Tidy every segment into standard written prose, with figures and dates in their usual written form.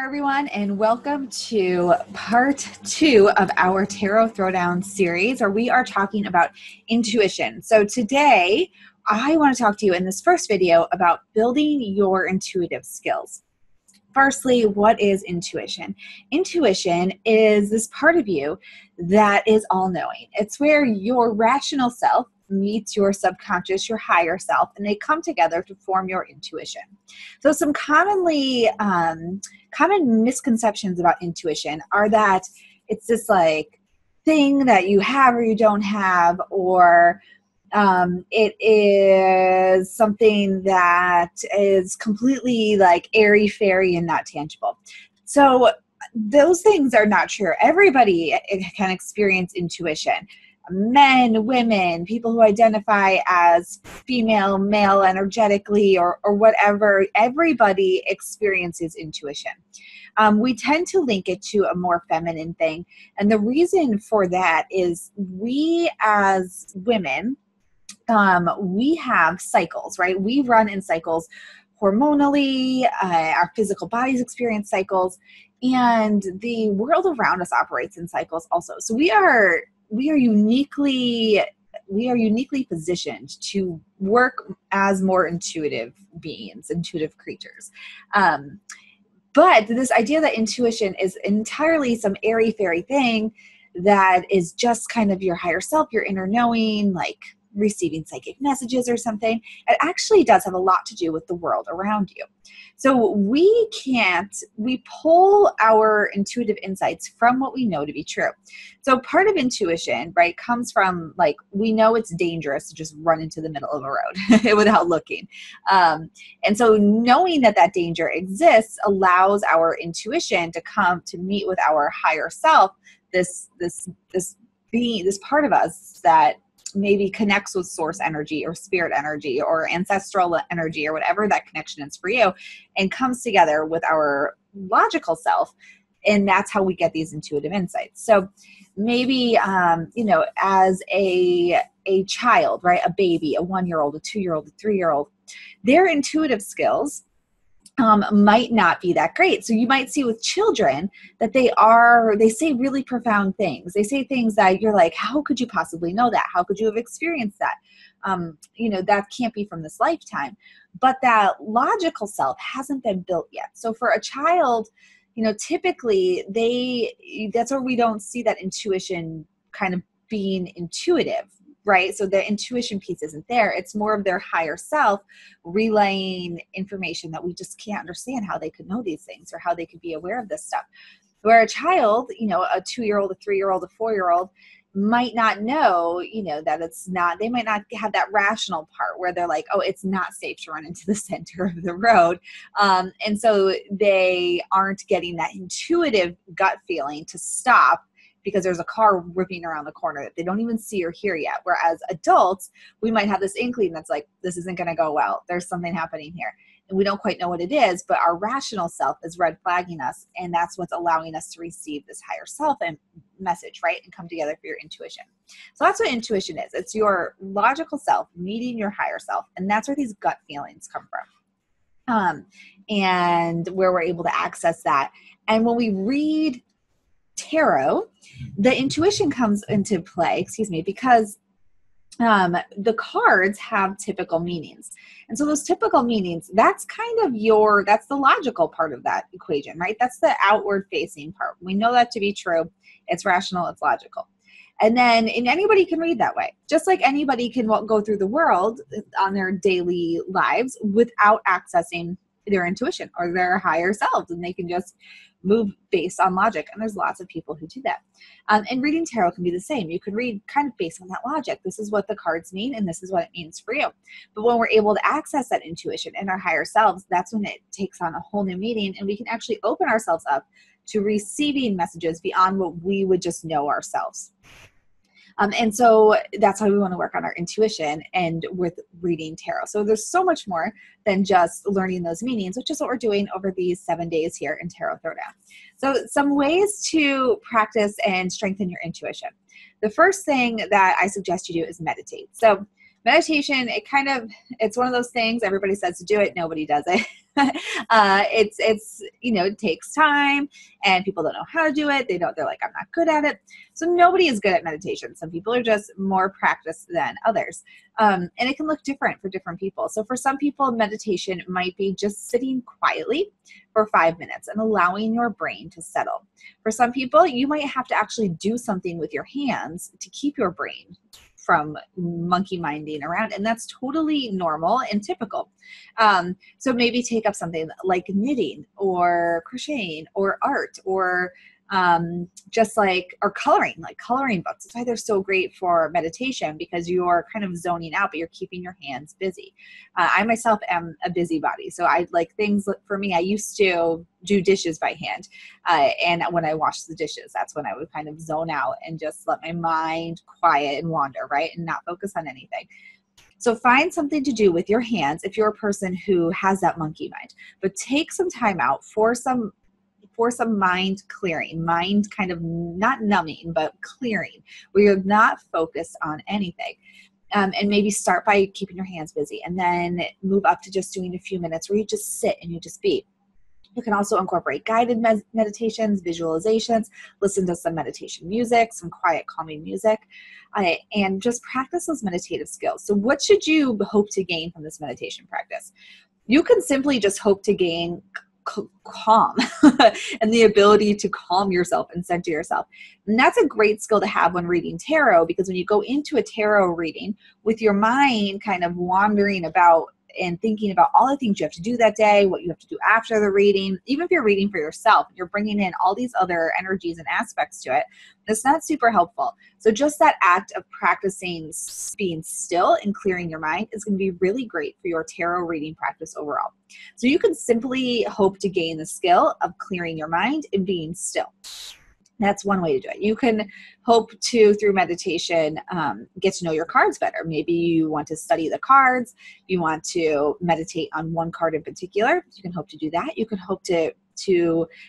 Everyone, and welcome to part 2 of our Tarot Throwdown series, where we are talking about intuition. So today, I want to talk to you in this first video about building your intuitive skills. Firstly, what is intuition? Intuition is this part of you that is all-knowing. It's where your rational self meets your subconscious, your higher self, and they come together to form your intuition. So some common misconceptions about intuition are that it's this like thing that you have or you don't have, or it is something that is completely like airy-fairy and not tangible. So those things are not true. Everybody can experience intuition. Men, women, people who identify as female, male energetically, or whatever, everybody experiences intuition. We tend to link it to a more feminine thing. And the reason for that is we as women, we have cycles, right? We run in cycles hormonally, our physical bodies experience cycles, and the world around us operates in cycles also. So we are uniquely positioned to work as more intuitive beings, intuitive creatures. But this idea that intuition is entirely some airy-fairy thing that is just kind of your higher self, your inner knowing, like receiving psychic messages or something, it actually does have a lot to do with the world around you. So we pull our intuitive insights from what we know to be true. So part of intuition, right, comes from like, we know it's dangerous to just run into the middle of a road without looking. And so knowing that that danger exists allows our intuition to come to meet with our higher self, this being, this part of us that maybe connects with source energy or spirit energy or ancestral energy or whatever that connection is for you, and comes together with our logical self. And that's how we get these intuitive insights. So maybe, as a child, right, a baby, a 1-year-old, a 2-year-old, a 3-year-old, their intuitive skills might not be that great. So you might see with children that they say really profound things. They say things that you're like, how could you possibly know that? How could you have experienced that? That can't be from this lifetime. But that logical self hasn't been built yet. So for a child, typically that's where we don't see that intuition kind of being intuitive, right? So the intuition piece isn't there. It's more of their higher self relaying information that we just can't understand how they could know these things or how they could be aware of this stuff. Where a child, a 2-year-old, a 3-year-old, a 4-year-old might not know, that it's not, they might not have that rational part where they're like, oh, it's not safe to run into the center of the road. And so they aren't getting that intuitive gut feeling to stop because there's a car ripping around the corner that they don't even see or hear yet. Whereas adults, we might have this inkling that's like, this isn't going to go well. There's something happening here. And we don't quite know what it is, but our rational self is red flagging us. And that's what's allowing us to receive this higher self and message, right? And come together for your intuition. So that's what intuition is. It's your logical self meeting your higher self. And that's where these gut feelings come from. And where we're able to access that. And when we read tarot, the intuition comes into play, because the cards have typical meanings. And so those typical meanings, that's that's the logical part of that equation, right? That's the outward facing part. We know that to be true. It's rational, it's logical. And anybody can read that way. Just like anybody can go through the world on their daily lives without accessing their intuition or their higher selves, and they can just move based on logic. And there's lots of people who do that. And reading tarot can be the same. You can read kind of based on that logic. This is what the cards mean, and this is what it means for you. But when we're able to access that intuition and our higher selves, that's when it takes on a whole new meaning, and we can actually open ourselves up to receiving messages beyond what we would just know ourselves. And so that's how we want to work on our intuition and with reading tarot. So there's so much more than just learning those meanings, which is what we're doing over these 7 days here in Tarot Throwdown. So some ways to practice and strengthen your intuition. The first thing that I suggest you do is meditate. So meditation, it's one of those things everybody says to do it, nobody does it. It takes time, and people don't know how to do it. They're like, I'm not good at it. So nobody is good at meditation. Some people are just more practiced than others. And it can look different for different people. So for some people, meditation might be just sitting quietly for 5 minutes and allowing your brain to settle. For some people, you might have to actually do something with your hands to keep your brain from monkey minding around, and that's totally normal and typical. So maybe take up something like knitting or crocheting or art, or or coloring books. That's why they're so great for meditation, because you're kind of zoning out, but you're keeping your hands busy. I myself am a busybody, so I like things. For me, I used to do dishes by hand, and when I wash the dishes, that's when I would kind of zone out and just let my mind quiet and wander, right, and not focus on anything. So find something to do with your hands if you're a person who has that monkey mind, but take some time out for some mind clearing, mind kind of not numbing, but clearing, where you're not focused on anything. And maybe start by keeping your hands busy, and then move up to just doing a few minutes where you just sit and you just be. You can also incorporate guided meditations, visualizations, listen to some meditation music, some quiet, calming music, and just practice those meditative skills. So what should you hope to gain from this meditation practice? You can simply just hope to gain calm and the ability to calm yourself and center yourself. And that's a great skill to have when reading tarot, because when you go into a tarot reading with your mind kind of wandering about and thinking about all the things you have to do that day, what you have to do after the reading, even if you're reading for yourself, you're bringing in all these other energies and aspects to it. That's not super helpful. So just that act of practicing being still and clearing your mind is going to be really great for your tarot reading practice overall. So you can simply hope to gain the skill of clearing your mind and being still. That's one way to do it. You can hope to, through meditation, get to know your cards better. Maybe you want to study the cards. You want to meditate on one card in particular. You can hope to do that. You can hope to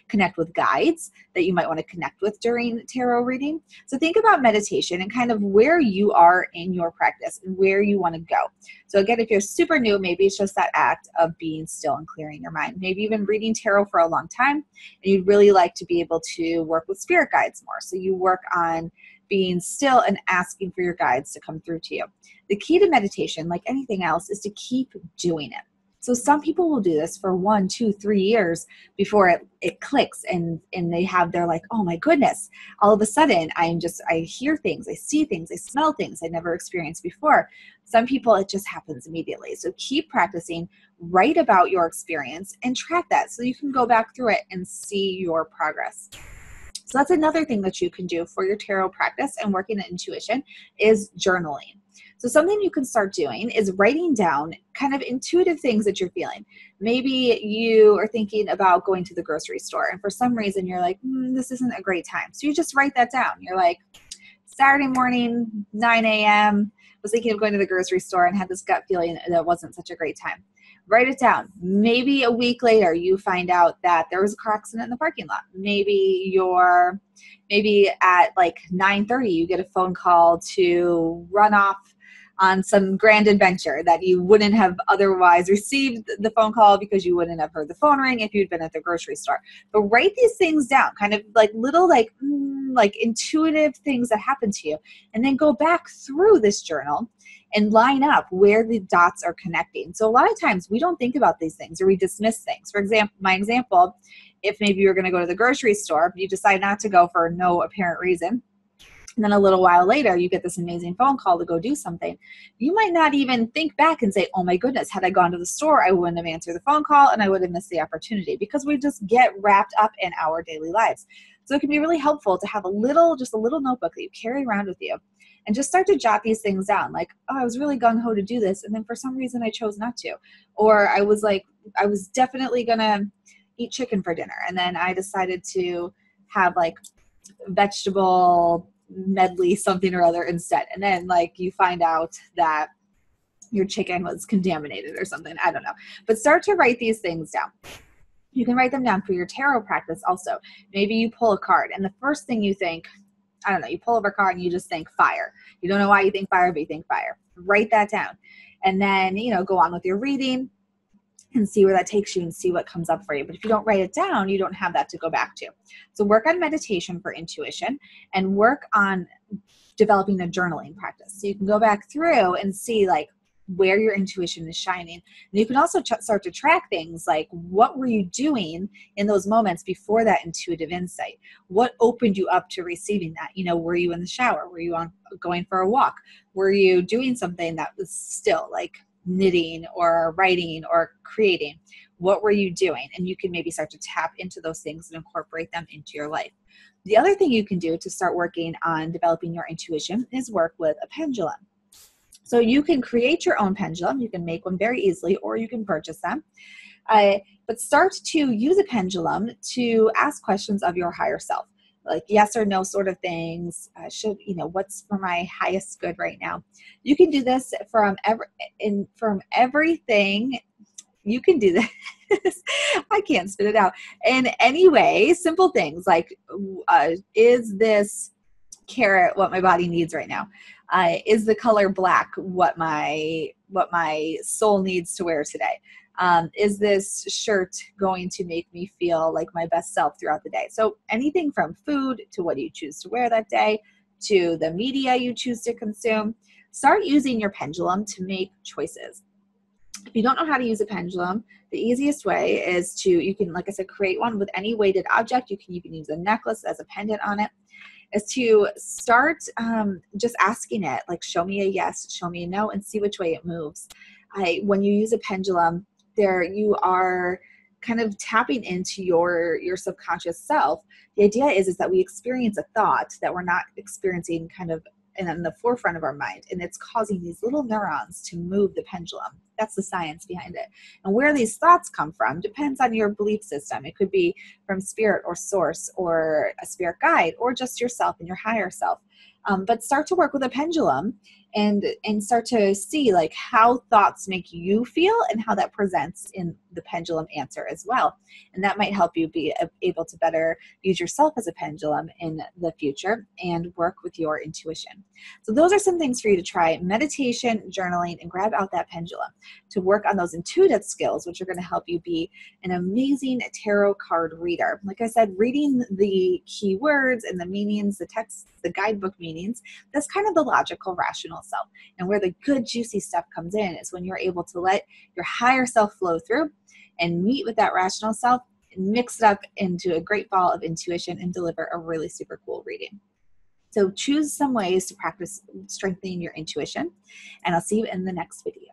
connect with guides that you might want to connect with during tarot reading. So think about meditation and kind of where you are in your practice and where you want to go. So again, if you're super new, maybe it's just that act of being still and clearing your mind. Maybe you've been reading tarot for a long time and you'd really like to be able to work with spirit guides more. So you work on being still and asking for your guides to come through to you. The key to meditation, like anything else, is to keep doing it. So some people will do this for 1, 2, 3 years before it clicks, and they're like, oh my goodness, all of a sudden I hear things, I see things, I smell things I never experienced before. Some people, it just happens immediately. So keep practicing, write about your experience and track that so you can go back through it and see your progress. So that's another thing that you can do for your tarot practice and working at intuition is journaling. So something you can start doing is writing down kind of intuitive things that you're feeling. Maybe you are thinking about going to the grocery store, and for some reason you're like, this isn't a great time. So you just write that down. You're like, Saturday morning, 9 a.m., was thinking of going to the grocery store and had this gut feeling that it wasn't such a great time. Write it down. Maybe a week later, you find out that there was a car accident in the parking lot. Maybe at like 9:30, you get a phone call to run off on some grand adventure that you wouldn't have otherwise received the phone call because you wouldn't have heard the phone ring if you'd been at the grocery store. But write these things down, kind of like little like intuitive things that happen to you, and then go back through this journal and line up where the dots are connecting. So a lot of times we don't think about these things, or we dismiss things. For example, my example, if maybe you're going to go to the grocery store, you decide not to go for no apparent reason, and then a little while later, you get this amazing phone call to go do something. You might not even think back and say, oh my goodness, had I gone to the store, I wouldn't have answered the phone call and I would have missed the opportunity, because we just get wrapped up in our daily lives. So it can be really helpful to have just a little notebook that you carry around with you and just start to jot these things down. Like, oh, I was really gung-ho to do this, and then for some reason I chose not to. Or I was definitely going to eat chicken for dinner, and then I decided to have like vegetable medley something or other instead, and then like you find out that your chicken was contaminated or something. I don't know, but start to write these things down. You can write them down for your tarot practice also. Maybe you pull a card and the first thing you think, I don't know, you pull over a card and you just think fire. You don't know why you think fire, but you think fire. Write that down, and then go on with your reading. and see where that takes you and see what comes up for you. But if you don't write it down, you don't have that to go back to. So work on meditation for intuition and work on developing a journaling practice. So you can go back through and see like where your intuition is shining. And you can also start to track things like what were you doing in those moments before that intuitive insight? What opened you up to receiving that? You know, were you in the shower? Were you going for a walk? Were you doing something that was still like knitting or writing or creating? What were you doing? And you can maybe start to tap into those things and incorporate them into your life. The other thing you can do to start working on developing your intuition is work with a pendulum. So you can create your own pendulum. You can make one very easily, or you can purchase them. But start to use a pendulum to ask questions of your higher self, like yes or no sort of things. What's for my highest good right now? You can do this from everything. You can do this. I can't spit it out. In any way, simple things like, is this carrot what my body needs right now? Is the color black what my soul needs to wear today? Is this shirt going to make me feel like my best self throughout the day? So anything from food to what you choose to wear that day to the media you choose to consume. Start using your pendulum to make choices. If you don't know how to use a pendulum, the easiest way is you can, like I said, create one with any weighted object. You can even use a necklace as a pendant on it. Is to start just asking it, like, show me a yes, show me a no, and see which way it moves. When you use a pendulum, there you are kind of tapping into your subconscious self. The idea is that we experience a thought that we're not experiencing kind of in the forefront of our mind, and it's causing these little neurons to move the pendulum. That's the science behind it. And where these thoughts come from depends on your belief system. It could be from spirit or source or a spirit guide or just yourself and your higher self. But start to work with a pendulum and start to see like how thoughts make you feel and how that presents in the pendulum answer as well. And that might help you be able to better use yourself as a pendulum in the future and work with your intuition. So those are some things for you to try: meditation, journaling, and grab out that pendulum to work on those intuitive skills, which are going to help you be an amazing tarot card reader. Like I said, reading the keywords and the meanings, the text, the guidebook meanings, that's kind of the logical, rational self. And where the good, juicy stuff comes in is when you're able to let your higher self flow through and meet with that rational self and mix it up into a great ball of intuition and deliver a really super cool reading. So choose some ways to practice strengthening your intuition, and I'll see you in the next video.